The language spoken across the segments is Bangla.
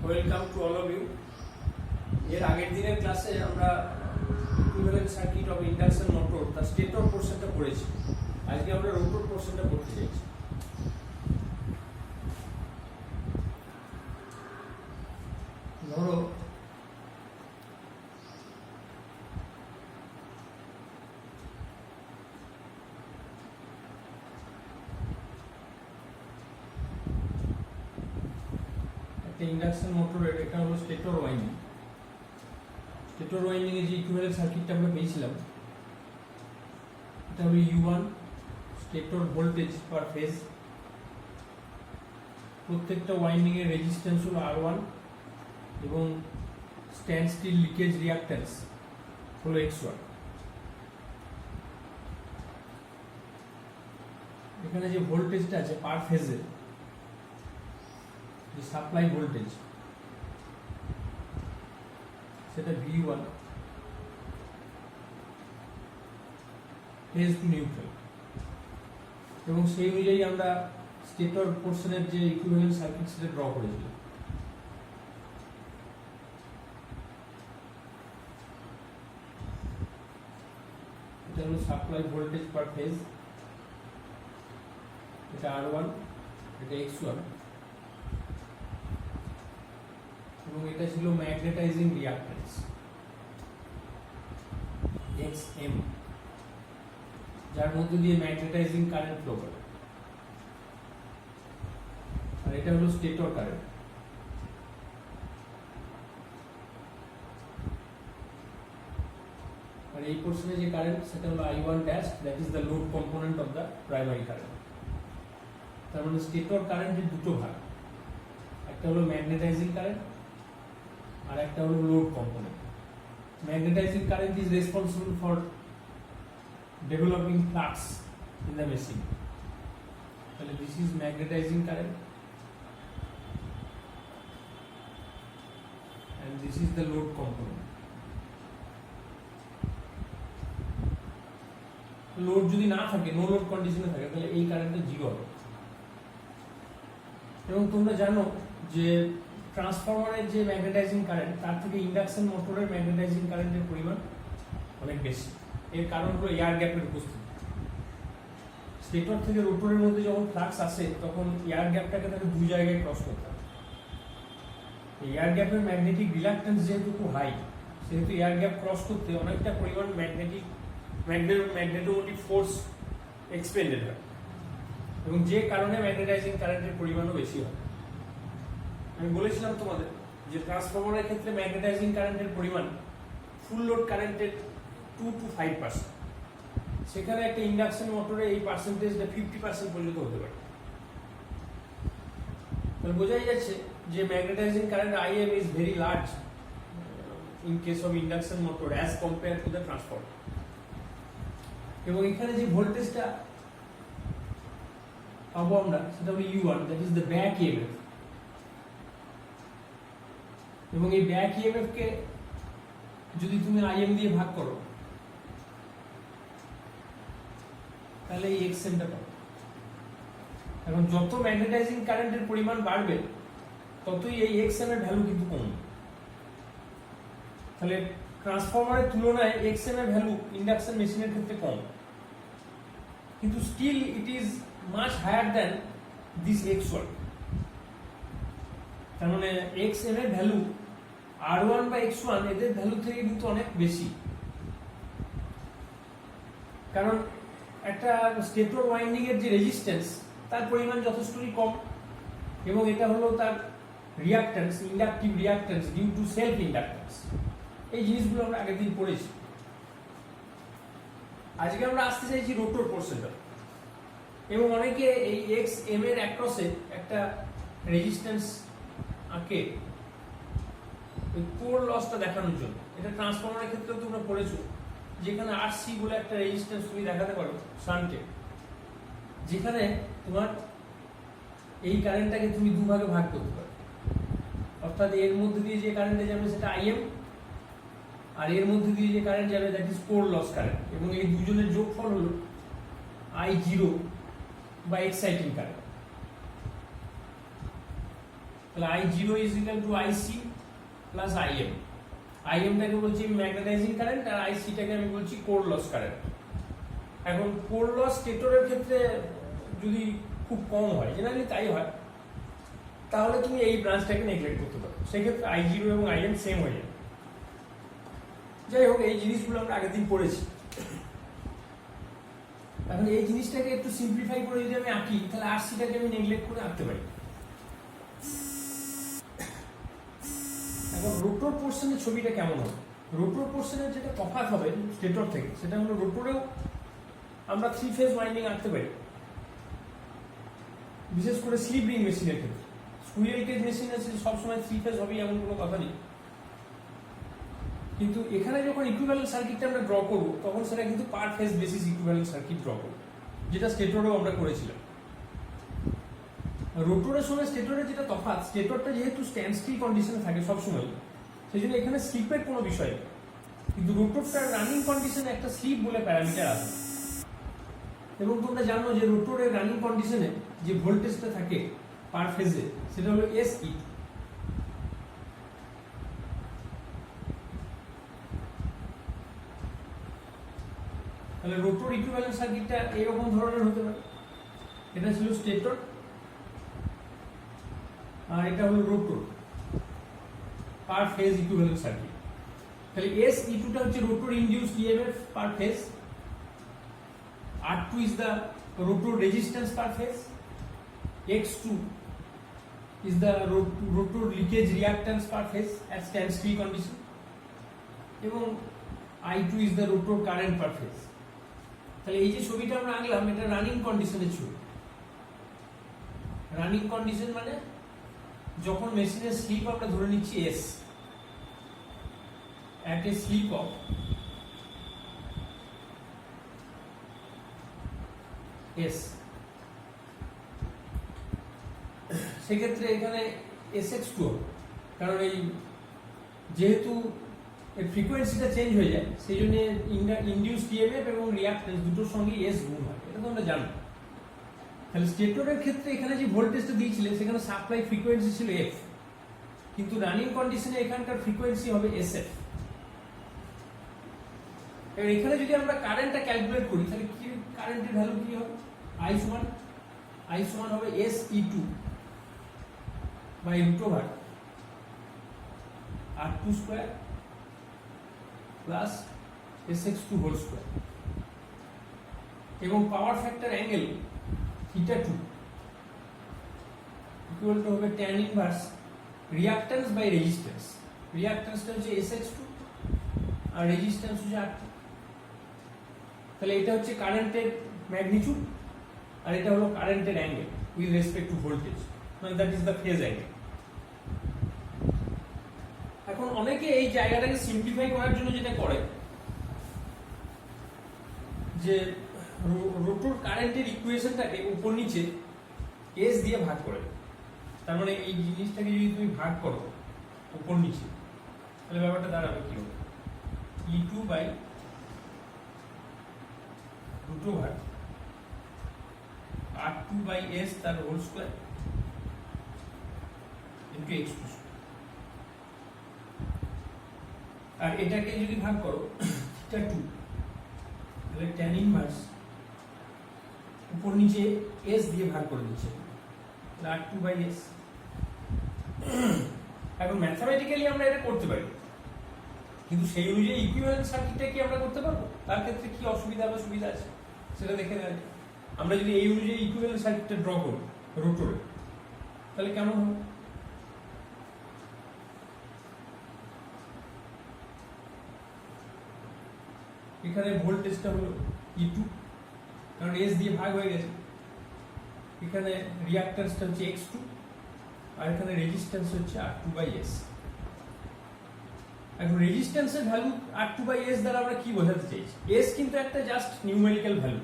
Welcome to all of you. এর আগের দিনের ক্লাসে আমরা equivalent circuit of induction motor তার স্টেটর পোর্শনটা পড়েছি। আজকে আমরা রোটর পোর্শনটা পড়তে চাইছি। ধরো ইন্ডাকশন মোটরের এটা হলো স্টেটর ওয়াইন্ডিং। স্টেটর ওয়াইন্ডিং এর যে ইকুইভ্যালেন্ট সার্কিটটা আমরা পেয়েছিলাম এটা হলো U1 স্টেটর ভোল্টেজ পার ফেজ। প্রত্যেকটা ওয়াইন্ডিং এর রেজিস্ট্যান্স হলো R1 এবং স্ট্যান্ড স্টিল লিকেজ রিঅ্যাক্ট্যান্স হলো X1। এখানে যে ভোল্টেজটা আছে পার ফেজে, যে সাপ্লাই ভোল্টেজ সেটা V1 ফেজ টু নিউট্রাল, এবং সেই অনুযায়ী আমরা স্টেটর পোর্শনের যে ইকুইভ্যালেন্ট সার্কিট সেটা ড্র করেছিলাম। এটা হলো সাপ্লাই ভোল্টেজ পার ফেজ, এটা R1, এটা X1, এবং এটা ছিল ম্যাগনেটাইজিং রিঅ্যাক্ট্যান্স XM, যার মধ্যে দিয়ে ম্যাগনেটাইজিং কারেন্ট ফ্লো করে। আর এটা হলো স্টেটর কারেন্ট। আর এই পোর্শনে যে কারেন্ট সেটা হলো I1 dash, that is the load component of the primary current. তার মানে স্টেটর কারেন্টের দুটো ভাগ, একটা হলো ম্যাগনেটাইজিং কারেন্ট আর একটা হলো load component. Magnetizing current is responsible for developing flux in the machine. তাহলে this is magnetizing current and this is the load component. Load যদি না থাকে, নো লোড কন্ডিশনে থাকে, তাহলে এই কারেন্টটা জিরো হবে। এবং তোমরা জানো যে ট্রান্সফরমারের যে ম্যাগনেটাইজিং কারেন্ট তার থেকে ইন্ডাকশন মোটরের ম্যাগনেটাইজিং কারেন্টের পরিমাণ অনেক বেশি। এর কারণ হলো এয়ার গ্যাপের উপস্থিতি। স্টেটর থেকে রোটরের মধ্যে যখন ফ্লাক্স আসে তখন এয়ার গ্যাপটাকে তাকে দুই জায়গায় ক্রস করতে হবে। এয়ার গ্যাপের ম্যাগনেটিক রিলাক্টেন্স যেহেতু খুব হাই, সেহেতু এয়ার গ্যাপ ক্রস করতে অনেকটা পরিমাণ ম্যাগনেটোমোটিভ ফোর্স এক্সপেন্ডেড হয়, এবং যে কারণে ম্যাগনেটাইজিং কারেন্টের পরিমাণও বেশি হয়। আমি বলেছিলাম তোমাদের যে ট্রান্সফরমারের ক্ষেত্রে ম্যাগনেটাইজিং কারেন্টের পরিমাণ ফুল লোড কারেন্টের 2 to 5%। সেখানে একটা ইন্ডাকশন মোটরে এই পার্সেন্টেজটা 50% পর্যন্ত হতে পারে। তাহলে বোঝাই যাচ্ছে যে magnetizing current IM is very large in case of induction motor as compared to the transformer। এবং এখানে যে ভোল্টেজটা পাবো আমরা সেটা হলো U1, that is the back EMF। এবং এই ব্যাক EMF কে যদি তুমি IM দিয়ে ভাগ করো তাহলে এই XM টা পাবে। এখন যত ম্যাগনেটাইজিং কারেন্টের পরিমাণ বাড়বে ততই এই XM এর ভ্যালু কিন্তু কমবে। তাহলে ট্রান্সফরমারের তুলনায় XM এর ভ্যালু ইন্ডাকশন মেশিনের ক্ষেত্রে কম, কিন্তু still it is much higher than this X1। তার মানে XM এর ভ্যালু R1 বা X1 এদের ভ্যালু থেকে কিন্তু অনেক বেশি। কারণ একটা স্টেটর ওয়াইন্ডিং এর যে রেজিস্ট্যান্স তার পরিমাণ যথেষ্টই কম, এবং এটা হলো তার reactance, inductive reactance due to self inductance. এই জিনিসগুলো আমরা আগের দিন পড়েছি। আজকে আমরা আসতে চাইছি রোটর পোর্শনটা, এবং অনেকে এই XM এর অ্যাক্রসে একটা রেজিস্ট্যান্স আঁকে ওই কোর লসটা দেখানোর জন্য। এটা ট্রান্সফরমারের ক্ষেত্রেও তোমরা পড়েছো, যেখানে RC বলে একটা রেজিস্ট্যান্স তুমি দেখাতে পারো শান্টে, যেখানে তোমার এই কারেন্টটাকে তুমি দুভাগে ভাগ করতে পারো। অর্থাৎ এর মধ্যে দিয়ে যে কারেন্টে যাবে সেটা IM, আর এর মধ্যে দিয়ে যে কারেন্ট যাবে that is core loss current, এবং এই দুজনের যোগফল হলো I0 বা এক্সাইটিং কারেন্ট। তাহলে I0 is equal to IC plus IM। IM-টাকে বলছি ম্যাগনেটাইজিং কারেন্ট আর IC-টাকে আমি বলছি কোর লস কারেন্ট। এখন কোর লস স্টেটরের ক্ষেত্রে যদি খুব কম হয়, জেনারেলি তাই হয়, তাহলে তুমি এই ব্রাঞ্চটাকে নেগলেক্ট করতে পারো, সেক্ষেত্রে I0 এবং IM সেম হয়ে যাবে। যাই হোক, এই জিনিসগুলো আমরা আগের দিন পড়েছি। এখন এই জিনিসটাকে একটু সিম্পলিফাই করে যদি আমি আঁকি, তাহলে RC-টাকে আমি নেগলেক্ট করে আঁকতে পারি। এখন রোটর পোর্শনের ছবিটা কেমন হবে? রোটর পোর্শনের যেটা তফাৎ হবে স্টেটর থেকে, সেটা হলো রোটরেও আমরা 3 ফেজ ওয়াইন্ডিং আঁকতে পারি, বিশেষ করে স্লিপ রিং মেশিনের ক্ষেত্রে। স্কুইরেল কেজ মেশিন আছে সবসময় 3 ফেজ হবে এমন কোনো কথা নেই, কিন্তু এখানে যখন ইকুইভ্যালেন্ট সার্কিটটা আমরা ড্র করব, তখন সেটা কিন্তু পার phase basis equivalent circuit draw করব, যেটা স্টেটরেও আমরা করেছিলাম। রোটরের সঙ্গে স্টেটরের যেটা তফাৎ, স্টেটরটা যেহেতু স্ট্যান্ড স্টিল কন্ডিশনে থাকে সবসময়, সেই জন্য এখানে স্লিপের কোনো বিষয় নেই, কিন্তু রোটরটার রানিং কন্ডিশনে একটা স্লিপ বলে প্যারামিটার আছে। এবং তোমরা জানো যে রোটরের রানিং কন্ডিশনে যে ভোল্টেজটা থাকে পার ফেজে, সেটা হলো SE। তাহলে রোটর ইকুইভ্যালেন্ট সার্কিটটা এরকম ধরনের হতে পারে। এটা ছিল স্টেটর আর এটা হলো রোটর পার ফেজ ইকুইভ্যালেন্ট সার্কিট। তাহলে SE2 টা হচ্ছে rotor induced EMF per phase, R2 is the rotor resistance per phase, X2 is the rotor leakage reactance per phase at standstill condition, এবং I2 is the rotor current per phase। তাহলে এই যে ছবিটা আমরা আঁকলাম, এটা রানিং কন্ডিশনের ছবি। রানিং কন্ডিশন মানে যখন মেশিনের স্লিপ আমরা ধরে নিচ্ছি S, at a slip of S, সেক্ষেত্রে এখানে SX2 হবে, কারণ এই যেহেতু এর ফ্রিকোয়েন্সিটা চেঞ্জ হয়ে যায়, সেই জন্য ইনডিউসড EMF এবং রিঅ্যাক্ট্যান্স দুটোর সঙ্গে S গুণ হয়, এটা তোমরা জানো। তাহলে স্টেটরের ক্ষেত্রে এখানে যে ভোল্টেজটা দিয়েছিলে সেখানে সাপ্লাই ফ্রিকোয়েন্সি ছিল F, কিন্তু রানিং কন্ডিশনে এখানকার ফ্রিকোয়েন্সি হবে SF। এবার এখানে যদি আমরা কারেন্টটা ক্যালকুলেট করি, তাহলে কি কারেন্টের ভ্যালু কি হবে? I সমান হবে SE2 by root over R2 square plus SX2 whole square, এবং power factor angle θ2 equal to হবে tan inverse reactance by resistance. রিঅ্যাক্ট্যান্সটা হচ্ছে SX2 আর রেজিস্ট্যান্স হচ্ছে R2। তাহলে এটা হচ্ছে কারেন্টের ম্যাগনিটিউড আর এটা হলো কারেন্টের angle with respect to voltage, মানে that is the phase angle. এখন অনেকে এই জায়গাটাকে সিম্পলিফাই করার জন্য যেটা করে, যে রোটর কারেন্টের ইকুয়েশনটাকে উপর নিচে S দিয়ে ভাগ করে। তার মানে এই জিনিসটাকে যদি তুমি ভাগ করো উপর নিচে, তাহলে ব্যাপারটা দাঁড়াবে কি হবে? E2 by root over R2 by S তার হোল স্কয়ার ইনটু X2। আর এটাকে যদি ভাগ করো θ2, তাহলে tan ইনভার্স উপর নিচে S দিয়ে ভাগ করে দিচ্ছে, তাহলে R2 বাই S। এখন ম্যাথমেটিক্যালি আমরা এটা করতে পারি, কিন্তু সেই অনুযায়ী ইকুইভ্যালেন্ট সার্কিটটা কি আমরা করতে পারবো? তার ক্ষেত্রে কি অসুবিধা বা সুবিধা আছে সেটা দেখে নেওয়া যায়। আমরা যদি এই অনুযায়ী ইকুইভ্যালেন্ট সার্কিটটা ড্র করি রোটরে, তাহলে কেমন হবে? এখানে ভোল্টেজটা হলো E2, কারণ S দিয়ে ভাগ হয়ে গেছে। এখানে রিঅ্যাক্ট্যান্সটা হচ্ছে X2 আর এখানে রেজিস্ট্যান্স হচ্ছে R2 বাই S। এখন রেজিস্ট্যান্সের ভ্যালু R2 বাই S দ্বারা আমরা কি বোঝাতে চাইছি? S কিন্তু একটা জাস্ট নিউমেরিক্যাল ভ্যালু।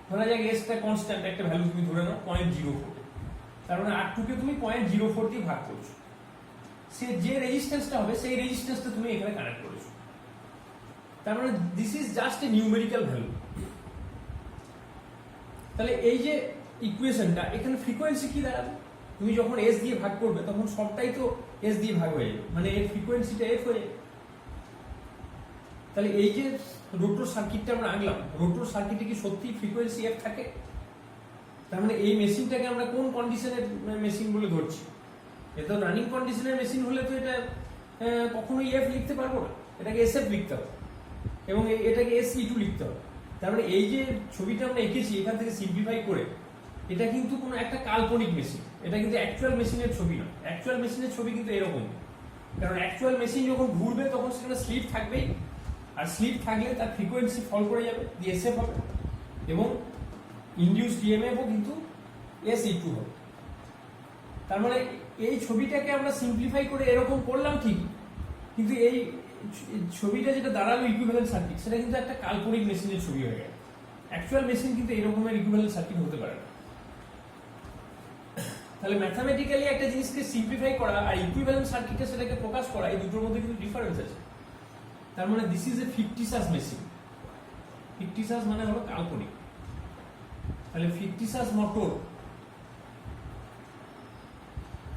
ধরা যাক S টা কনস্ট্যান্ট একটা ভ্যালু তুমি ধরে নাও 0.04, তার মানে R2 কে তুমি 0.04 দিয়ে ভাগ করছো, সে যে রেজিস্ট্যান্সটা হবে সেই রেজিস্ট্যান্সটা তুমি এখানে কানেক্ট করেছো। তার মানে this is just a numerical value. তাহলে এই যে ইকুয়েশনটা, এখানে ফ্রিকোয়েন্সি কি দাঁড়াবে? তুমি যখন এস দিয়ে ভাগ করবে তখন সবটাই তো এস দিয়ে ভাগ হয়ে যাবে, মানে এর ফ্রিকোয়েন্সিটা এফ হয়ে যাবে। তাহলে এই যে রোটর সার্কিটটা আমরা আঁকলাম, রোটর সার্কিটে কি সত্যি ফ্রিকোয়েন্সি এফ থাকে? তার মানে এই মেশিনটাকে আমরা কোন কন্ডিশনের মেশিন বলে ধরছি? এটা রানিং কন্ডিশনের মেশিন হলে তো এটা কখনোই এফ লিখতে পারবো না, এটাকে এস এফ লিখতে হবে এবং এটাকে এস ই টু লিখতে হবে। তার মানে এই যে ছবিটা আমরা এঁকেছি এখান থেকে সিম্পলিফাই করে, এটা কিন্তু কোনো একটা কাল্পনিক মেশিন, এটা কিন্তু অ্যাকচুয়াল মেশিনের ছবি না। অ্যাকচুয়াল মেশিনের ছবি কিন্তু এরকম, কারণ অ্যাকচুয়াল মেশিন যখন ঘুরবে তখন সেখানে স্লিপ থাকবেই, আর স্লিপ থাকলে তার ফ্রিকোয়েন্সি ফল করে যাবে, এসএফ হবে, এবং ইনডিউসড ইএমএফও কিন্তু এস ই টু হবে। তার মানে এই ছবিটাকে আমরা সিম্পলিফাই করে এরকম করলাম ঠিক, কিন্তু এই ছবিটা যেটা দাঁড়ালো ইকুইভ্যালেন্ট সার্কিট, সেটা কিন্তু একটা কাল্পনিক মেশিনের ছবি হয়ে গেল। অ্যাকচুয়াল মেশিন কিন্তু এরকমের ইকুইভ্যালেন্ট সার্কিট হতে পারে না। তাহলে ম্যাথমেটিক্যালি একটা জিনিসকে সিম্পলিফাই করা আর ইকুইভ্যালেন্ট সার্কিটে সেটাকে প্রকাশ করা, এই দুটোর মধ্যে কিন্তু ডিফারেন্স আছে। তার মানে this is a fictitious machine. Fictitious মানে হলো কাল্পনিক। তাহলে fictitious motor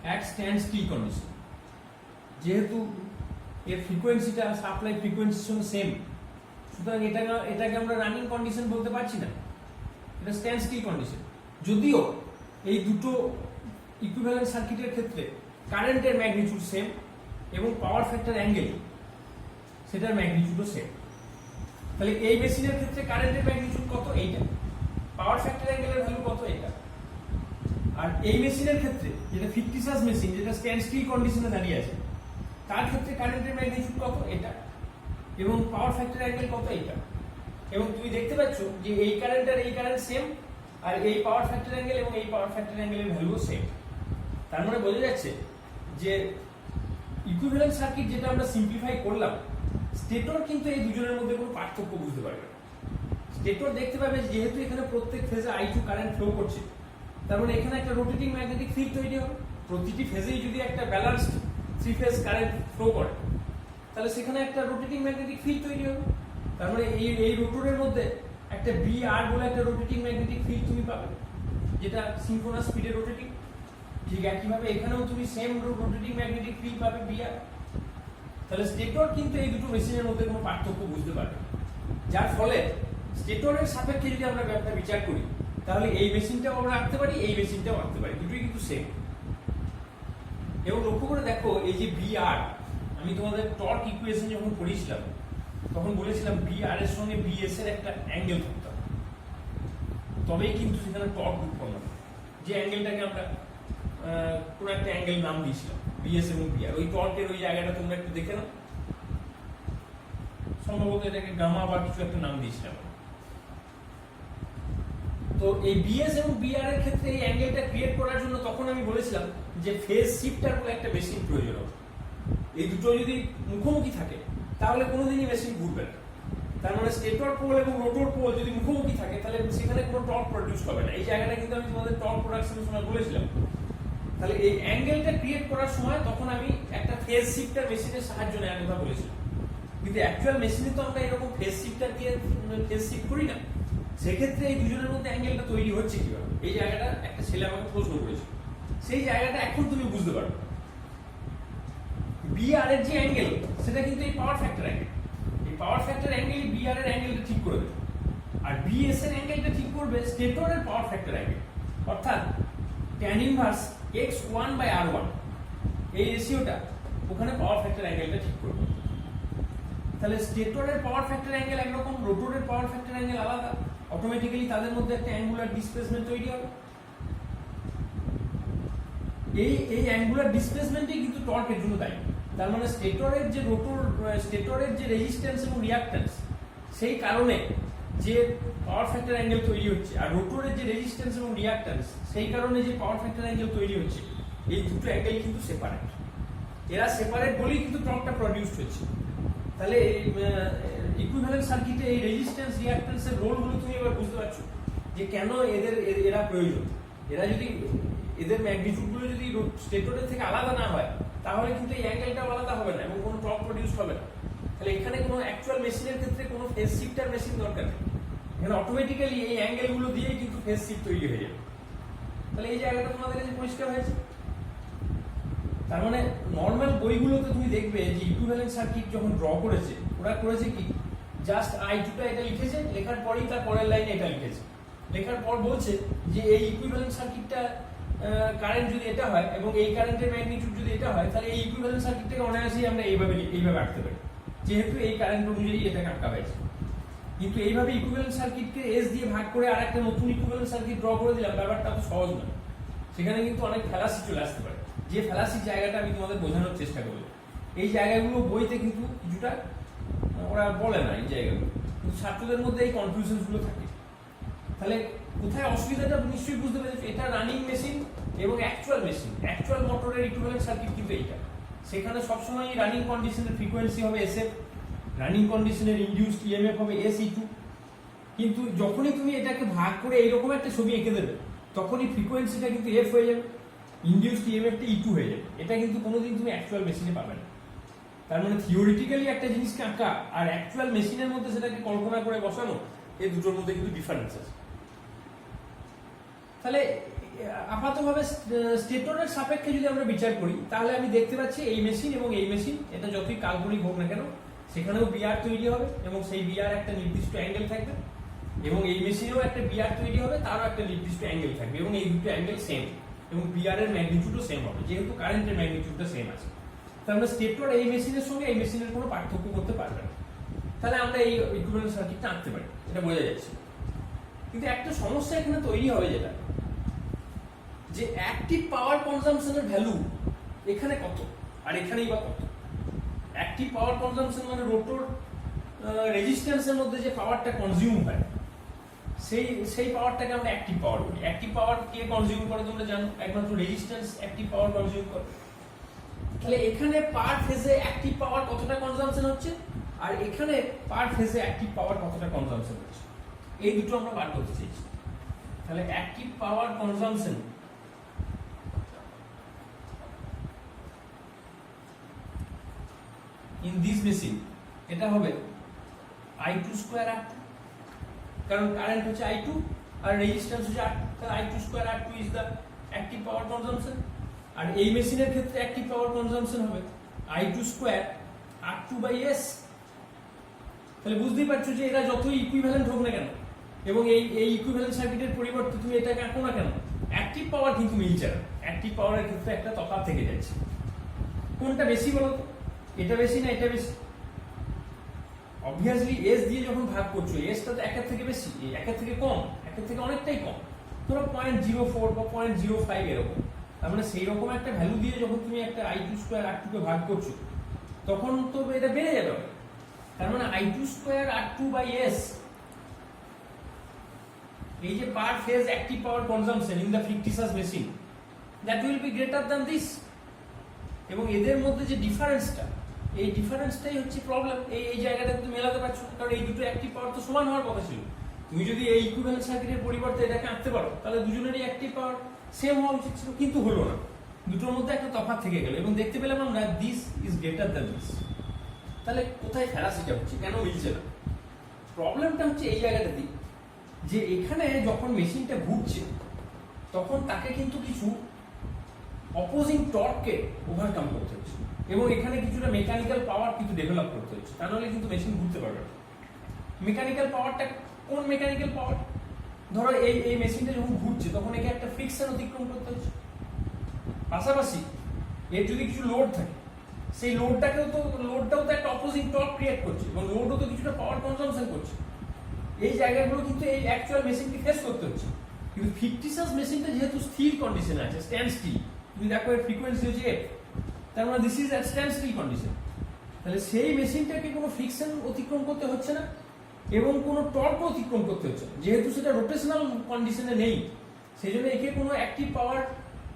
at stand still condition, যেহেতু এর ফ্রিকোয়েন্সিটা সাপ্লাই ফ্রিকোয়েন্সির সঙ্গে সেম, সুতরাং এটাকে আমরা রানিং কন্ডিশন বলতে পারছি না, এটা স্ট্যান্ড স্টিল কন্ডিশন। যদিও এই দুটো ইকুইভ্যালেন্ট সার্কিটের ক্ষেত্রে কারেন্টের ম্যাগনিটিউড সেম এবং পাওয়ার ফ্যাক্টর অ্যাঙ্গেল সেটার ম্যাগনিটিউডও সেম। তাহলে এই মেশিনের ক্ষেত্রে কারেন্টের ম্যাগনিটিউড কত? এইটা। পাওয়ার ফ্যাক্টর অ্যাঙ্গেলের ভ্যালু কত? এটা। আর এই মেশিনের ক্ষেত্রে যেটা ফিকটিসাস মেশিন, যেটা স্ট্যান্ড স্টিল কন্ডিশনে দাঁড়িয়ে আছে, তার ক্ষেত্রে কারেন্টের ম্যাগনিটিউড কত? এটা। এবং পাওয়ার ফ্যাক্টর অ্যাঙ্গেল কত? এটা। এবং তুমি দেখতে পাচ্ছ যে এই কারেন্ট আর এই কারেন্ট সেম, আর এই পাওয়ার ফ্যাক্টর অ্যাঙ্গেল এবং এই পাওয়ার ফ্যাক্টর অ্যাঙ্গেলের ভ্যালুও সেম। তার মানে বোঝা যাচ্ছে যে ইকুইভ্যালেন্ট সার্কিট যেটা আমরা সিম্পলিফাই করলাম, স্টেটর কিন্তু এই দুজনের মধ্যে কোনো পার্থক্য বুঝতে পারবে না। স্টেটর দেখতে পাবে যেহেতু এখানে প্রত্যেক ফেজে I2 কারেন্ট ফ্লো করছে, তার মানে এখানে একটা রোটেটিং ম্যাগনেটিক ফিল্ড তৈরি হবে। প্রতিটি ফেজেই যদি একটা balanced three phase current flow করে, তাহলে সেখানে একটা রোটেটিং ম্যাগনেটিক ফিল্ড তৈরি হবে। তার মানে এই রোটরের মধ্যে একটা BR বলে একটা রোটেটিং ম্যাগনেটিক ফিল্ড তুমি পাবে, যেটা সিনক্রোনাস স্পিডে রোটেটিং। ঠিক একইভাবে এখানেও তুমি সেম রোটেটিং ম্যাগনেটিক ফিল্ড পাবে BR। তাহলে স্টেটর কিন্তু এই দুটো মেশিনের মধ্যে কোনো পার্থক্য বুঝতে পারবে, যার ফলে স্টেটরের সাপেক্ষে যদি আমরা ব্যাপারটা বিচার করি, তাহলে এই মেশিনটাও আমরা আঁকতে পারি, এই মেশিনটাও আঁকতে পারি, দুটোই কিন্তু সেম। এবং লক্ষ্য করে দেখো এই যে BR, আমি তোমাদের টর্ক ইকুয়েশন যখন পড়িয়েছিলাম তখন বলেছিলাম BR এর সঙ্গে BS এর একটা অ্যাঙ্গেল থাকতে হবে, তবেই কিন্তু সেখানে টর্ক উৎপন্ন হবে। যে অ্যাঙ্গেলটাকে আমরা কোনো একটা অ্যাঙ্গেল নাম দিয়েছিলাম BS এবং BR, ওই টর্কের ওই জায়গাটা তোমরা একটু দেখে নাও, সম্ভবত এটাকে গামা বা কিছু একটা নাম দিয়েছিলাম। তো এই BS এবং BR এর ক্ষেত্রে এই অ্যাঙ্গেলটা ক্রিয়েট করার জন্য তখন আমি বলেছিলাম যে ফেজ শিফটার বলে একটা মেশিন প্রয়োজন হবে। এই দুটো যদি মুখোমুখি থাকে তাহলে কোনোদিনই মেশিন ঘুরবে না। তার মানে স্টেটর পোল এবং রোটর পোল যদি মুখোমুখি থাকে তাহলে সেখানে কোনো টর্ক প্রডিউস হবে না। এই জায়গাটা কিন্তু আমি তোমাদের টর্ক প্রোডাকশনের সময় বলেছিলাম। তাহলে এই অ্যাঙ্গেলটা ক্রিয়েট করার সময় তখন আমি একটা ফেজ শিফটার মেশিনের সাহায্য নেওয়ার কথা বলেছিলাম, কিন্তু অ্যাকচুয়াল মেশিনে তো আমরা এরকম ফেজ শিফটার দিয়ে ফেজ শিফট করি না। সেক্ষেত্রে এই দুজনের মধ্যে অ্যাঙ্গেলটা তৈরি হচ্ছে কিভাবে, এই জায়গাটা একটা ছেলে আমাকে প্রশ্ন করেছে, সেই জায়গাটা এখন তুমি বুঝতে পারবে। BR এর যে অ্যাঙ্গেল সেটা কিন্তু এই পাওয়ার ফ্যাক্টর অ্যাঙ্গেল, এই পাওয়ার ফ্যাক্টর অ্যাঙ্গেল BR এর অ্যাঙ্গেলটা ঠিক করে দেবে, আর BS এর অ্যাঙ্গেলটা ঠিক করবে স্টেটরের পাওয়ার ফ্যাক্টর অ্যাঙ্গেল, অর্থাৎ tan ইনভার্স x1/r1, এই রেশিওটা ওখানে পাওয়ার ফ্যাক্টর অ্যাঙ্গেলটা ঠিক করবে। তাহলে স্টেটরের পাওয়ার ফ্যাক্টর অ্যাঙ্গেল একরকম, রোটরের পাওয়ার ফ্যাক্টর অ্যাঙ্গেল আলাদা, অটোমেটিক্যালি তাদের মধ্যে একটা অ্যাঙ্গুলার ডিসপ্লেসমেন্ট তৈরি হবে। এই অ্যাঙ্গুলার ডিসপ্লেসমেন্টই কিন্তু টর্কের জন্য দায়ী। তার মানে স্টেটরের যে স্টেটরের যে রেজিস্ট্যান্স এবং রিঅ্যাক্ট্যান্স, সেই কারণে যে পাওয়ার ফ্যাক্টর অ্যাঙ্গেল তৈরি হচ্ছে, আর রোটরের যে রেজিস্ট্যান্স এবং রিঅ্যাক্ট্যান্স, সেই কারণে যে পাওয়ার ফ্যাক্টর অ্যাঙ্গেল তৈরি হচ্ছে, এই দুটো অ্যাঙ্গেল কিন্তু সেপারেট। এরা সেপারেট বলেই কিন্তু টর্কটা প্রডিউসড হচ্ছে। তাহলে ইকুইভ্যালেন্ট সার্কিটে এই রেজিস্ট্যান্স রিঅ্যাক্ট্যান্সের রোলগুলো তুমি এবার বুঝতে পারছো যে কেন এরা প্রয়োজন। এরা যদি এদের ম্যাগনিটিউডগুলো যদি স্টেটরের থেকে আলাদা না হয়, তাহলে কিন্তু এই অ্যাঙ্গেলটাও আলাদা হবে না এবং কোনো টর্ক প্রডিউস হবে না। তাহলে এখানে কোনো অ্যাকচুয়াল মেশিনের ক্ষেত্রে কোনো ফেজ শিফটার মেশিন দরকার নেই, এখানে অটোমেটিক্যালি এই অ্যাঙ্গেলগুলো দিয়েই কিন্তু ফেজ শিফট তৈরি হয়ে যাবে। তাহলে এই জায়গাটা তোমাদের কাছে পরিষ্কার হয়েছে। তার মানে নর্মাল বইগুলোতে তুমি দেখবে যে ইকুইভ্যালেন্ট সার্কিট যখন ড্র করেছে, ওরা করেছে কি জাস্ট I2টা এটা লিখেছে, লেখার পরেই তার পরের লাইনে এটা লিখেছে, লেখার পর বলছে যে এই ইকুইভ্যালেন্ট সার্কিটটা কারেন্ট যদি এটা হয় এবং এই কারেন্টের ম্যাগনিটিউড যদি এটা হয়, তাহলে এই ইকুইভ্যালেন্ট সার্কিটটাকে অনায়াসেই আমরা এইভাবে আঁকতে পারি, যেহেতু এই কারেন্ট অনুযায়ী এটাকে আঁকা হয়েছে। কিন্তু এইভাবে ইকুইভ্যালেন্ট সার্কিটকে এস দিয়ে ভাগ করে আর একটা নতুন ইকুইভ্যালেন্ট সার্কিট ড্র করে দিলাম, ব্যাপারটা তো সহজ না। সেখানে কিন্তু অনেক ফ্যালাসি চলে আসতে পারে, যে ফ্যালাসির জায়গাটা আমি তোমাদের বোঝানোর চেষ্টা করবো। এই জায়গাগুলো বইতে কিন্তু কিছুটা ওরা বলে না এই জায়গাগুলো, কিন্তু ছাত্রদের মধ্যে এই কনফিউশনগুলো থাকে। তাহলে কোথায় অসুবিধাটা নিশ্চয়ই বুঝতে পেরেছো, এটা রানিং মেশিন এবং অ্যাকচুয়াল মেশিন, অ্যাকচুয়াল মোটরের ইকুইভ্যালেন্ট সার্কিট কিন্তু এইটা। সেখানে সবসময় রানিং কন্ডিশনের ফ্রিকোয়েন্সি হবে SF, রানিং কন্ডিশনের ইনডিউসড EMF হবে SE2। কিন্তু যখনই তুমি এটাকে ভাগ করে এইরকম একটা ছবি এঁকে দেবে, তখনই ফ্রিকোয়েন্সিটা কিন্তু F হয়ে যাবে, ইনডিউসড EMFটা E2 হয়ে যাবে। এটা কিন্তু কোনোদিন তুমি অ্যাকচুয়াল মেশিনে পাবে না। তার মানে থিওরিটিক্যালি একটা জিনিসকে আঁকা আর অ্যাকচুয়াল মেশিনের মধ্যে সেটাকে কল্পনা করে বসানো, এই দুটোর মধ্যে কিন্তু ডিফারেন্স আছে। তাহলে আপাতভাবে স্টেটরের সাপেক্ষে যদি আমরা বিচার করি, তাহলে আমি দেখতে পাচ্ছি এই মেশিন এবং এই মেশিন, এটা যতই কাল্পনিক হোক না কেন, সেখানেও বিআর তৈরি হবে এবং সেই বিআর একটা নির্দিষ্ট অ্যাঙ্গেল থাকবে, এবং এই মেশিনেও একটা বিআর তৈরি হবে, তারও একটা নির্দিষ্ট অ্যাঙ্গেল থাকবে, এবং এই দুটো অ্যাঙ্গেল সেম, এবং বিআর এর ম্যাগনিটিউডও সেম হবে, যেহেতু কারেন্টের ম্যাগনিটিউডটা সেম আছে। তার মানে স্টেটর এই মেশিনের সঙ্গে এই মেশিনের কোনো পার্থক্য করতে পারবে না। তাহলে আমরা এই ইকুইভ্যালেন্ট সার্কিটটা আঁকতে পারি, এটা বোঝা যাচ্ছে। কিন্তু একটা সমস্যা এখানে তৈরি হবে, যেটা যে অ্যাক্টিভ পাওয়ার কনজাম্পশনের ভ্যালু এখানে কত আর এখানেই বা কত। অ্যাক্টিভ পাওয়ার কনজাম্পশন মানে রোটর রেজিস্ট্যান্সের মধ্যে যে পাওয়ারটা কনজিউম হয়, সেই পাওয়ারটাকে আমরা অ্যাক্টিভ পাওয়ার বলি। অ্যাক্টিভ পাওয়ার কে কনজিউম করে তোমরা জানো, একমাত্র রেজিস্ট্যান্স অ্যাক্টিভ পাওয়ার কনজিউম করে। তাহলে এখানে পার ফেজে অ্যাক্টিভ পাওয়ার কতটা কনজাম্পশন হচ্ছে, আর এখানে পার ফেজে অ্যাক্টিভ পাওয়ার কতটা কনজাম্পশন হচ্ছে, এই দুটো আমরা বার করতে চাইছি। তাহলে active power consumption in this machine, এটা হবে I2 স্কয়ার R2, কারণ কারেন্ট হচ্ছে I2 আর রেজিস্ট্যান্স হচ্ছে R2, তাহলে I2 square R2 is the active power consumption. আর এই মেশিনের ক্ষেত্রে অ্যাক্টিভ পাওয়ার কনজাম্পশন হবে I2 স্কয়ার R2/S। তাহলে বুঝতেই পারছো যে এরা যতই ইকুইভ্যালেন্ট হোক না কেন, এবং এই ইকুইভ্যালেন্ট সার্কিটের পরিবর্তে তুমি এটাকে আঁকো না কেন, অ্যাক্টিভ পাওয়ার কিন্তু মিলছে না। অ্যাক্টিভ পাওয়ারের ক্ষেত্রে একটা তফাৎ থেকে যাচ্ছে। কোনটা বেশি বলো তো, এটা বেশি না এটা বেশি? অবভিয়াসলি এস দিয়ে যখন ভাগ করছো, এসটা তো একের থেকে বেশি, একের থেকে কম, একের থেকে অনেকটাই কম, ধরো 0.04 বা 0.05 এরকম। তার মানে সেই রকম একটা ভ্যালু দিয়ে যখন তুমি একটা I2 স্কয়ার R2 কে ভাগ করছো, তখন তো এটা বেড়ে যাবে। তার মানে I2 স্কয়ার R2/S, এই যে পার phase active power consumption in the fictitious machine, that will be greater than this. এবং এদের মধ্যে যে ডিফারেন্সটা, এই ডিফারেন্সটাই হচ্ছে প্রবলেম। এই জায়গাটা তুমি মেলাতে পারছো না, কারণ এই দুটো অ্যাক্টিভ পাওয়ার তো সমান হওয়ার কথা ছিল। তুমি যদি এই ইকুইভ্যালেন্ট সার্কিটের পরিবর্তে এটাকে আঁকতে পারো, তাহলে দুজনেরই অ্যাক্টিভ পাওয়ার সেম হওয়া উচিত ছিল, কিন্তু হলো না। দুটোর মধ্যে একটা তফাৎ থেকে গেল, এবং দেখতে পেলাম আমরা this is greater than this. তাহলে কোথায় ফ্যালাসিটা হচ্ছে, কেন মিলছে না? প্রবলেমটা হচ্ছে এই জায়গাটাতেই, যে এখানে যখন মেশিনটা ঘুরছে, তখন তাকে কিন্তু কিছু অপোজিং টর্ককে ওভারকাম করতে হচ্ছে, এবং এখানে কিছুটা মেকানিক্যাল পাওয়ার কিন্তু ডেভেলপ করতে হচ্ছে, তা নাহলে কিন্তু মেশিন ঘুরতে পারবে না। মেকানিক্যাল পাওয়ারটা কোন মেকানিক্যাল পাওয়ার? ধরো এই মেশিনটা যখন ঘুরছে, তখন একে একটা ফ্রিকশন অতিক্রম করতে হচ্ছে। পাশাপাশি এর যদি কিছু লোড থাকে, সেই লোডটাও তো একটা অপোজিং টর্ক ক্রিয়েট করছে, এবং লোডও তো কিছুটা পাওয়ার কনজাম্পশন করছে। এই জায়গাগুলো কিন্তু এই অ্যাকচুয়াল মেশিনকে ফেস করতে হচ্ছে। কিন্তু ফিকটিশিয়াস মেশিনটা যেহেতু স্থির কন্ডিশনে আছে, স্ট্যান্ড স্টিল, তুমি দেখো এর ফ্রিকোয়েন্সি হচ্ছে F, তার মানে this is at stand still condition. তাহলে সেই মেশিনটাকে কোনো ফ্রিকশন অতিক্রম করতে হচ্ছে না, এবং কোনো টর্কও অতিক্রম করতে হচ্ছে না, যেহেতু সেটা রোটেশনাল কন্ডিশনে নেই। সেই জন্য একে কোনো active power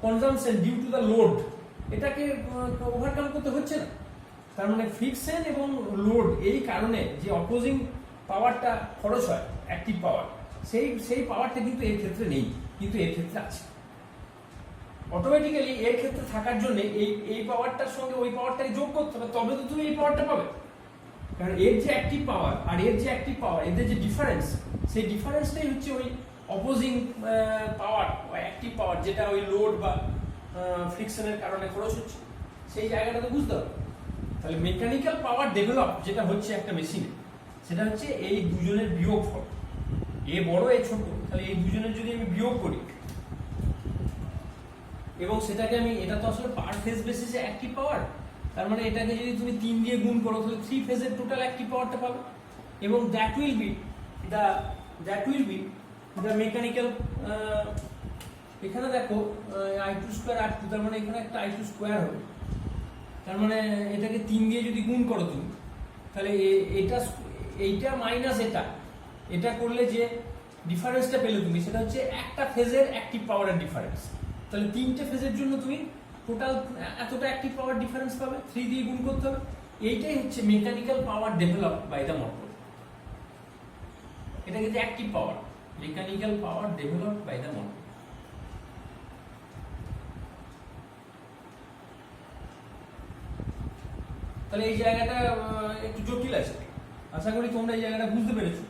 consumption due to the load, এটাকে ওভারকাম করতে হচ্ছে না। তার মানে ফ্রিকশন এবং লোড, এই কারণে যে অপোজিং পাওয়ারটা খরচ হয়, অ্যাক্টিভ পাওয়ার, সেই পাওয়ারটা কিন্তু এর ক্ষেত্রে নেই, কিন্তু এর ক্ষেত্রে আছে। অটোমেটিক্যালি এর ক্ষেত্রে থাকার জন্য এই পাওয়ারটার সঙ্গে ওই পাওয়ারটাকে যোগ করতে হবে, তবে তো তুমি এই পাওয়ারটা পাবে। কারণ এর যে অ্যাক্টিভ পাওয়ার আর এর যে অ্যাক্টিভ পাওয়ার, এদের যে ডিফারেন্স, সেই ডিফারেন্সটাই হচ্ছে ওই অপোজিং পাওয়ার, অ্যাক্টিভ পাওয়ার, যেটা ওই লোড বা ফ্রিকশনের কারণে খরচ হচ্ছে। সেই জায়গাটা তো বুঝতে হবে। তাহলে মেকানিক্যাল পাওয়ার ডেভেলপ যেটা হচ্ছে একটা মেশিনে, সেটা হচ্ছে এই দুজনের বিয়োগফল, এ বড় এ ছোট, তাহলে এই দুজনের যদি আমি বিয়োগ করি এবং সেটাকে আমি, এটা তো আসলে পার ফেজ বেসিসে অ্যাক্টিভ পাওয়ার, তার মানে এটাকে যদি তুমি 3 দিয়ে গুণ করো তাহলে 3 ফেজের টোটাল অ্যাক্টিভ পাওয়ারটা পাবে, এবং that will be the mechanical, এখানে দেখো I2 স্কয়ার R2, তার মানে এখানে একটা I2 স্কয়ার হবে, তার মানে এটাকে 3 দিয়ে যদি গুণ করো তুমি, তাহলে এইটা মাইনাস এটা করলে যে ডিফারেন্সটা পেলে তুমি, সেটা হচ্ছে একটা ফেজের অ্যাক্টিভ পাওয়ারের ডিফারেন্স। তাহলে 3টে ফেজের জন্য তুমি টোটাল এতটা অ্যাক্টিভ পাওয়ার ডিফারেন্স পাবে, 3 দিয়ে গুণ করতে হবে। এইটাই হচ্ছে mechanical power develop by the motor. এটা কিন্তু active power, mechanical power develop by the motor. তাহলে এই জায়গাটা একটু জটিল আছে, আশা করি তোমরা এই জায়গাটা বুঝতে পেরেছো।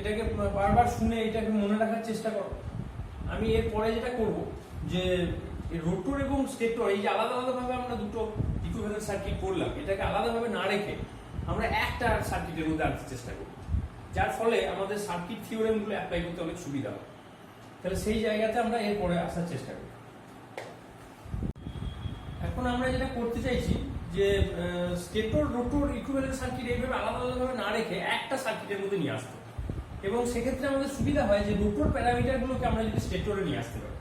এটাকে বারবার শুনে এটাকে মনে রাখার চেষ্টা করো। আমি এর পরে যেটা করব, যে রোটর এবং স্টেটর, এই যে আলাদা আলাদাভাবে আমরা দুটো ইকুইভ্যালেন্ট সার্কিট করলাম, এটাকে আলাদাভাবে না রেখে আমরা একটা সার্কিটের মধ্যে আনতে চেষ্টা করব, যার ফলে আমাদের সার্কিট থিওরেমগুলো অ্যাপ্লাই করতে অনেক সুবিধা হবে। তাহলে সেই জায়গাতে আমরা এর পরে আসার চেষ্টা করব। এখন আমরা যেটা করতে চাইছি, যে স্টেটর রোটর ইকুইভ্যালেন্ট সার্কিট এইভাবে আলাদা আলাদাভাবে না রেখে একটা সার্কিটের মধ্যে নিয়ে আসতে, এবং সেক্ষেত্রে আমাদের সুবিধা হয় যে রোটর প্যারামিটারগুলোকে আমরা যদি স্টেটরে নিয়ে আসতে পারি,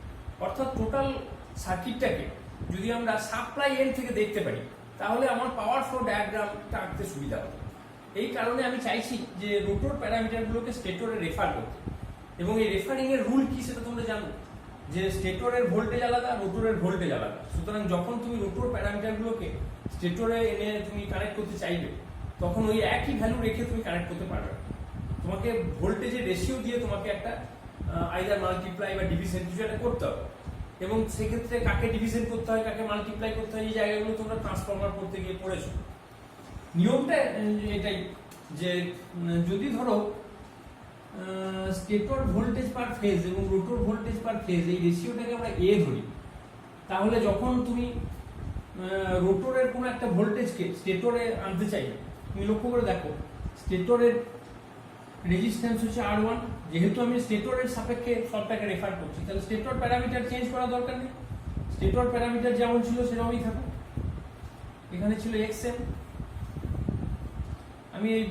অর্থাৎ টোটাল সার্কিটটাকে যদি আমরা সাপ্লাই এন্ড থেকে দেখতে পারি, তাহলে আমার পাওয়ার ফ্লো ডায়াগ্রামটা আঁকতে সুবিধা হবে। এই কারণে আমি চাইছি যে রোটর প্যারামিটারগুলোকে স্টেটরে রেফার করতে, এবং এই রেফারিং এর রুল কি সেটা তোমরা জানো, যে স্টেটরের ভোল্টেজ আলাদা, রোটরের ভোল্টেজ আলাদা। সুতরাং যখন তুমি রোটর প্যারামিটারগুলোকে স্টেটরে এনে তুমি কানেক্ট করতে চাইবে, তখন ওই একই ভ্যালু রেখে তুমি কানেক্ট করতে পারবে। তোমাকে ভোল্টেজের রেশিও দিয়ে তোমাকে একটা আইদার মাল্টিপ্লাই বা ডিভিশন কিছু একটা করতে হবে, এবং সেক্ষেত্রে কাকে ডিভিশন করতে হয়, কাকে মাল্টিপ্লাই করতে হয়, এই জায়গাগুলো তোমরা ট্রান্সফরমার করতে গিয়ে পড়েছো। নিয়মটা এটাই, যে যদি ধরো স্টেটর ভোল্টেজ পার ফেজ এবং রোটর ভোল্টেজ পার ফেজ এই রেশিওটাকে আমরা এ ধরি, তাহলে যখন তুমি রোটরের কোনো একটা ভোল্টেজকে স্টেটরে আনতে চাইবে, তুমি লক্ষ্য করে দেখো স্টেটরের রেজিস্ট্যান্স হচ্ছে R1, যেহেতু আমি স্টেটরের সাপেক্ষে সবটাকে রেফার করছি, তাহলে স্টেটর প্যারামিটার চেঞ্জ করার দরকার নেই, স্টেটর প্যারামিটার যেমন ছিল সেরকমই থাকবে। এখানে ছিল XM, আমি এই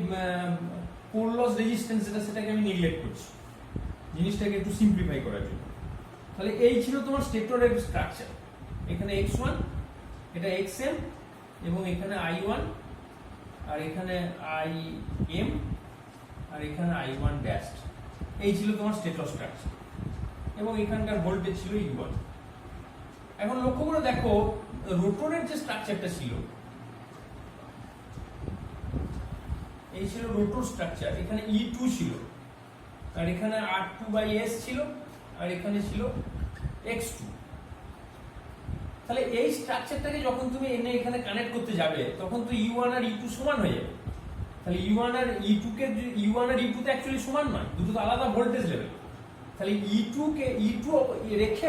কোর লস রেজিস্ট্যান্স সেটাকে আমি নেগলেক্ট করছি জিনিসটাকে একটু সিম্পলিফাই করার জন্য। তাহলে এই ছিল তোমার স্টেটরের স্ট্রাকচার, এখানে X1, এটা XM, এবং এখানে I1, আর এখানে IM, আর এখানে I1 ড্যাশ। এই ছিল তোমার স্টেটর স্ট্রাকচার, এবং এখানকার ভোল্টেজ ছিল E1। এখন লক্ষ্য করে দেখো রোটরের যে স্ট্রাকচারটা ছিল, এই ছিল রোটর স্ট্রাকচার, এখানে E2 ছিল, আর এখানে R2/S ছিল, আর এখানে ছিল X2। তাহলে এই স্ট্রাকচারটাকে যখন তুমি এনে এখানে কানেক্ট করতে যাবে, তখন তো E1 আর E2 সমান হয়ে যাবে। তাহলে E1 আর E2 তো অ্যাকচুয়ালি সমান নয়, দুটো তো আলাদা ভোল্টেজ লেভেল। তাহলে E2 রেখে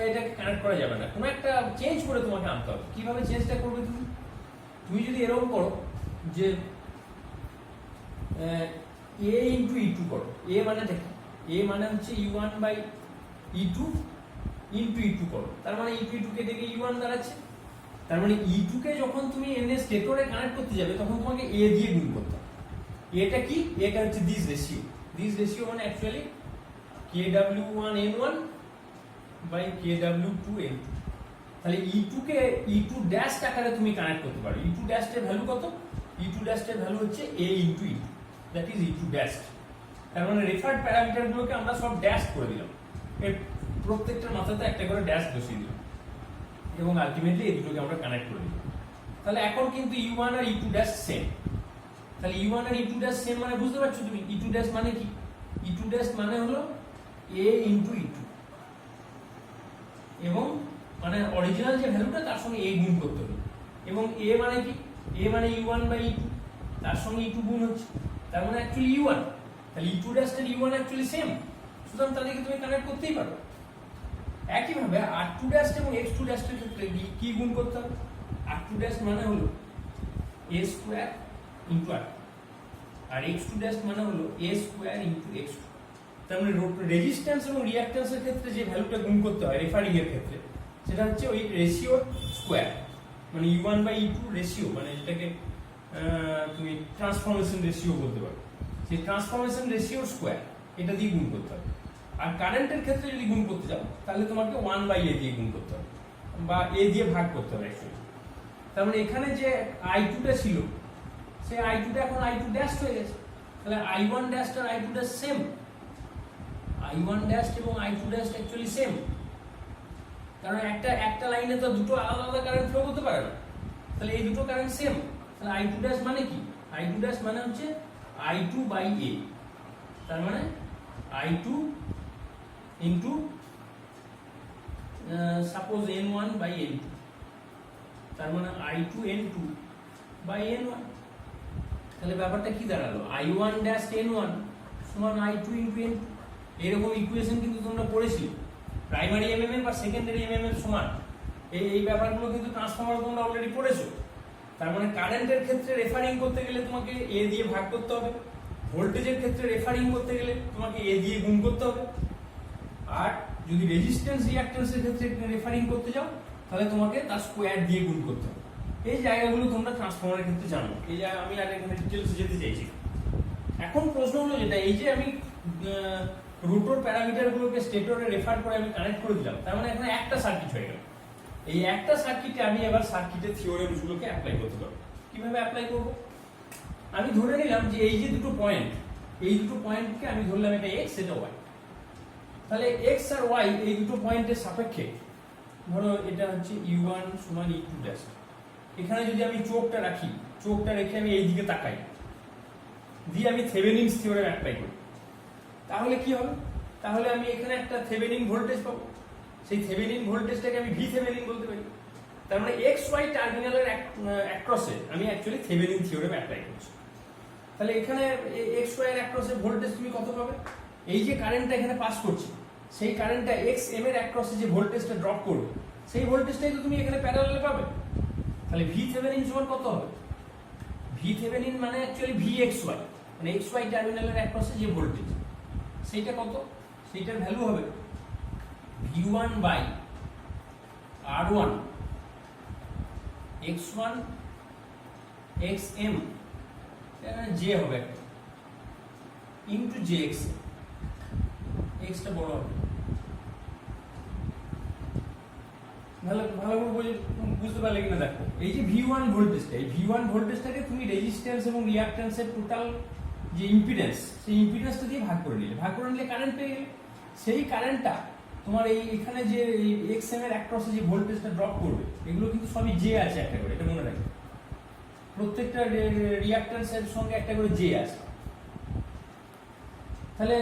এটাকে কানেক্ট করা যাবে না, কোনো একটা চেঞ্জ করে তোমাকে আনতে হবে। কিভাবে চেঞ্জটা করবে তুমি যদি এরকম করো যে A ইন্টু E2 করো, A মানে দেখো, A মানে হচ্ছে E1/E2 ইন্টু E2 করো, তার মানে E2 কে দেখে E1 দাঁড়াচ্ছে। তার মানে E2 কে যখন তুমি এনে স্টেটরে কানেক্ট করতে যাবে, তখন তোমাকে A দিয়ে গুণ করতে হবে। এটা কি? এটা হচ্ছে দিস রেশিও মানে অ্যাকচুয়ালি KW1N1 বাই KW2N2। তাহলে E2 কে E2 ড্যাশ আকারে তুমি কানেক্ট করতে পারো। E2 ড্যাশ এর ভ্যালু কত? E2 ড্যাশ এর ভ্যালু হচ্ছে A into E2, that is E2 dash. তার মানে রেফার্ড প্যারামিটারগুলোকে আমরা সব ড্যাশ করে দিলাম, এর প্রত্যেকটার মাথাতে একটা করে ড্যাশ বসিয়ে দিলাম, এবং আলটিমেটলি এই দুটোকে আমরা কানেক্ট করে দিলাম। তাহলে এখন কিন্তু E1 আর E2 ড্যাশ সেম। তাহলে E1 আর E2 ড্যাশ সেম মানে বুঝতে পারছো তুমি E2 ড্যাশ মানে কি? E2 ড্যাশ মানে হলো A ইন্টু E2, এবং মানে অরিজিনাল যে ভ্যালুটা তার সঙ্গে A গুণ করতে হবে। এবং A মানে কি? A মানে E1/E2, তার সঙ্গে E2 গুণ হচ্ছে, তার মানে অ্যাকচুয়ালি E1। তাহলে E2 ড্যাশ আর E1 অ্যাকচুয়ালি সেম, সুতরাং তাদেরকে তুমি কানেক্ট করতেই পারো। একইভাবে R2 ড্যাশ এবং X2 ড্যাশের ক্ষেত্রে কি গুণ করতে হবে? R2 ড্যাশ মানে হলো a স্কয়ার ইনটু R, আর X2 ড্যাশ মানে হলো a স্কয়ার ইনটু X2। তার মানে রেজিস্ট্যান্স এবং রিঅ্যাকট্যান্সের ক্ষেত্রে যে ভ্যালুটা গুণ করতে হয় রেফারিং এর ক্ষেত্রে, সেটা হচ্ছে ওই রেশিও স্কয়ার, মানে U1/E2 রেশিও, মানে যেটাকে তুমি ট্রান্সফরমেশন রেশিও বলতে পারো, সেই ট্রান্সফরমেশন রেশিও স্কয়ার, এটা দিয়ে গুণ করতে হবে। আর কারেন্টের ক্ষেত্রে যদি গুণ করতে যাও তাহলে তোমাকে 1/A দিয়ে গুণ করতে হবে, বা A দিয়ে ভাগ করতে হবে অ্যাকচুয়ালি। তার মানে এখানে যে I2 টা ছিল, সেই I2 টা এখন I2 ড্যাশ হয়ে গেছে, তাহলে I1 ড্যাশ আর I2 dash same. I1 dash এবং I2 ড্যাশ অ্যাকচুয়ালি সেম, কারণ একটা লাইনে তো দুটো আলাদা আলাদা কারেন্ট ফ্লো করতে পারে না, তাহলে এই দুটো কারেন্ট সেম। তাহলে I2 ড্যাশ মানে কি? I2 ড্যাশ মানে হচ্ছে I2/A, তার মানে I2 ইনটু সাপোজ N1/N2, তার মানে I2N2/N1। তাহলে ব্যাপারটা কি দাঁড়ালো? I1 ড্যাশ N1 সমান I2 ইনটু N2। এরকম ইকুয়েশন কিন্তু তোমরা পড়েছিলে প্রাইমারি এমএমএফ আর সেকেন্ডারি এমএমএফ সমান, এই ব্যাপারগুলো কিন্তু ট্রান্সফরমার তোমরা অলরেডি পড়েছো। তার মানে কারেন্টের ক্ষেত্রে রেফারিং করতে গেলে তোমাকে A দিয়ে ভাগ করতে হবে, ভোল্টেজের ক্ষেত্রে রেফারিং করতে গেলে তোমাকে A দিয়ে গুণ করতে হবে, আর যদি রেজিস্ট্যান্স রিঅ্যাকট্যান্সের ক্ষেত্রে রেফারিং করতে যাও তাহলে তোমাকে তার স্কোয়ার দিয়ে গুণ করতে হবে। এই জায়গাগুলো তোমরা ট্রান্সফরমারের ক্ষেত্রে জানো, এই জায়গা আমি আর এখানে ডিটেলসে যেতে চাইছি। এখন প্রশ্ন হলো যেটা, এই যে আমি রোটর প্যারামিটারগুলোকে স্টেটরে রেফার করে আমি কানেক্ট করে দিলাম, তার মানে এখানে একটা সার্কিট হয়ে গেল। এই একটা সার্কিটে আমি এবার সার্কিটের থিওরেমগুলোকে অ্যাপ্লাই করতে পারবো। কিভাবে অ্যাপ্লাই করব? আমি ধরে নিলাম যে এই যে দুটো পয়েন্ট, এই দুটো পয়েন্টকে আমি ধরলাম এটা x, এটা y। তাহলে x আর y এই দুটো পয়েন্টের সাপেক্ষে ধরো এটা হচ্ছে U1 সমান E2 ড্যাশ। এখানে যদি আমি চোখটা রাখি, চোখটা রেখে আমি এই দিকে তাকাই, দিয়ে আমি থেভেনিনস থিওরেম অ্যাপ্লাই করি, তাহলে কি হবে? তাহলে আমি এখানে একটা থেভেনিন ভোল্টেজ পাবো, সেই থেভেনিন ভোল্টেজটাকে আমি ভি থেভেনিন বলতে পারি। তার মানে এক্স ওয়াই টার্মিনালের অ্যাক্রসে আমি অ্যাকচুয়ালি থেভেনিন থিওরেম অ্যাপ্লাই করছি। তাহলে এখানে এক্স ওয়াই এর অ্যাক্রসে ভোল্টেজ তুমি কত পাবে? এই যে কারেন্টটা এখানে পাস করছে, সেই কারেন্টটা এক্স এম এর অ্যাক্রসে যে ভোল্টেজটা ড্রপ করবে, সেই ভোল্টেজটাই তো তুমি এখানে প্যারালালে পাবে। তাহলে ভি থেভেনিন সমান কত হবে? ভি থেভেনিন মানে অ্যাকচুয়ালি ভি এক্স ওয়াই, মানে এক্স ওয়াই টার্মিনালের অ্যাক্রসে যে ভোল্টেজ, সেইটা কত? সেইটার ভ্যালু হবে V1/R1 X1 XM, এখানে J হবে একটা, ইনটু JX, X টা বড় হবে। ভালো করে বুঝতে পারলে কিনা দেখো, এই যে V1 ভোল্টেজটা, এই V1 ভোল্টেজটাকে তুমি রেজিস্ট্যান্স এবং রিঅ্যাকট্যান্সের টোটাল যে ইম্পিডেন্স, সেই ইম্পিডেন্সটা দিয়ে ভাগ করে নিলে কারেন্ট পেয়ে গেলে। সেই কারেন্টটা তোমার এখানে যে এক্সএম এর অ্যাক্রসে যে ভোল্টেজটা ড্রপ করবে, এগুলো কিন্তু সবই জে আছে একটা করে, এটা মনে রাখবে। প্রত্যেকটা রিঅ্যাকট্যান্সের সঙ্গে একটা করে জে আছে। তাহলে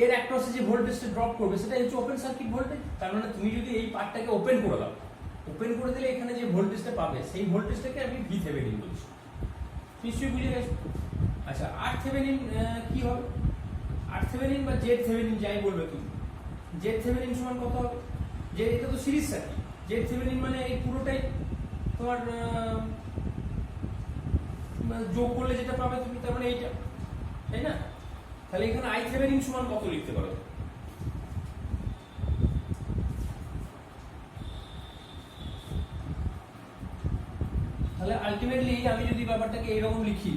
এর অ্যাক্রসে যে ভোল্টেজটা ড্রপ করবে সেটা হচ্ছে ওপেন সার্কিট ভোল্টেজ। তার মানে তুমি যদি এই পার্টটাকে ওপেন করে দাও, ওপেন করে দিলে এখানে যে ভোল্টেজটা পাবে, সেই ভোল্টেজটাকে আমি ভি থেভেনিন বলছি। নিশ্চয়ই বুঝে গেছো? আচ্ছা, আর থেভেনিন কি হবে? আর থেভেনিন বা জেড থেভেনিন যাই বলবে তুমি, জেড থেভেনিন সমান কত হবে? যে এটা তো সিরিজ সার্কিট, জেড থেভেনিন মানে এই পুরোটাই তোমার যোগ করলে যেটা পাবে তুমি, তার মানে এইটা, তাই না? তাহলে এখানে আই থেভেনিন সমান কত লিখতে পারো? তাহলে আলটিমেটলি আমি যদি ব্যাপারটাকে এইরকম লিখি,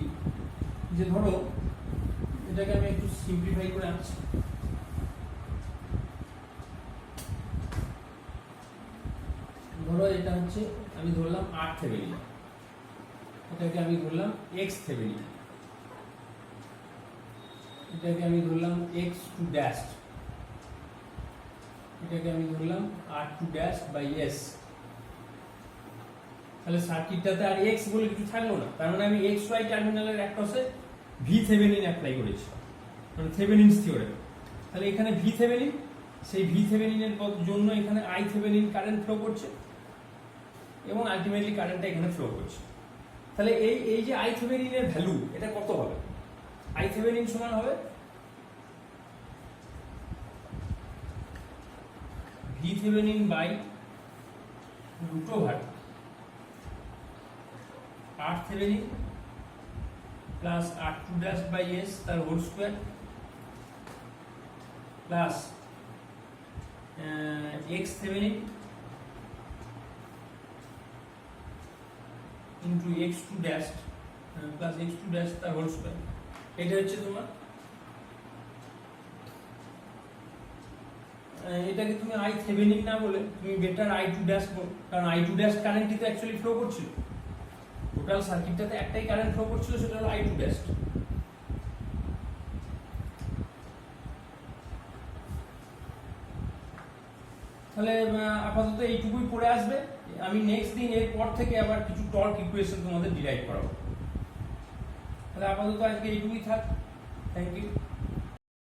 যে ধরো এটাকে আমি একটু সিম্পলিফাই করে আনছি, ধরো এটা হচ্ছে আমি ধরলাম আর থেভেনিন, এটাকে আমি ধরলাম এক্স থেভেনিন, এটাকে আমি ধরলাম এক্স টু ড্যাশ, এটাকে আমি ধরলাম আর টু ড্যাশ বাই এস। তাহলে সার্কিটটাতে আর এক্স বলে কিছু থাকলো না, তার মানে আমি এক্স ওয়াই টার্মিনালের অ্যাক্রসে ভি থেভেনিন অ্যাপ্লাই করেছি, মানে থেভেনিনস থিওরেম। তাহলে এখানে ভি থেভেনিন, সেই ভি থেভেনিনের জন্য এখানে আই থেভেনিন কারেন্ট ফ্লো করছে এবং আলটিমেটলি কারেন্টটা এখানে ফ্লো করছে। তাহলে এই যে আই থেভেনিনের ভ্যালু, এটা কত হবে? আই থেভেনিন সমান হবে V VThevenin by root over RThevenin plus R2 dash by S তার whole square plus X Thevenin into X2 dash plus X2 dash তার হোল স্কোয়ার। এটা হচ্ছে তোমার, এটাকে তুমি আই থেভেনিন না বলে তুমি বেটার I2 ড্যাশ বলো, কারণ I2 ড্যাশ কারেন্টই তো অ্যাকচুয়ালি ফ্লো করছিল, টোটাল সার্কিটটাতে একটাই কারেন্ট ফ্লো করছিল, সেটা হলো I2 ড্যাশ। তাহলে আপাতত এইটুকুই পড়ে আসবে, আমি নেক্সট দিন এর পর থেকে আবার কিছু টর্ক ইকুয়েশন তোমাদের ডিরাইভ করাবো। তাহলে আপাতত আজকে এইটুকুই থাক, থ্যাংক ইউ।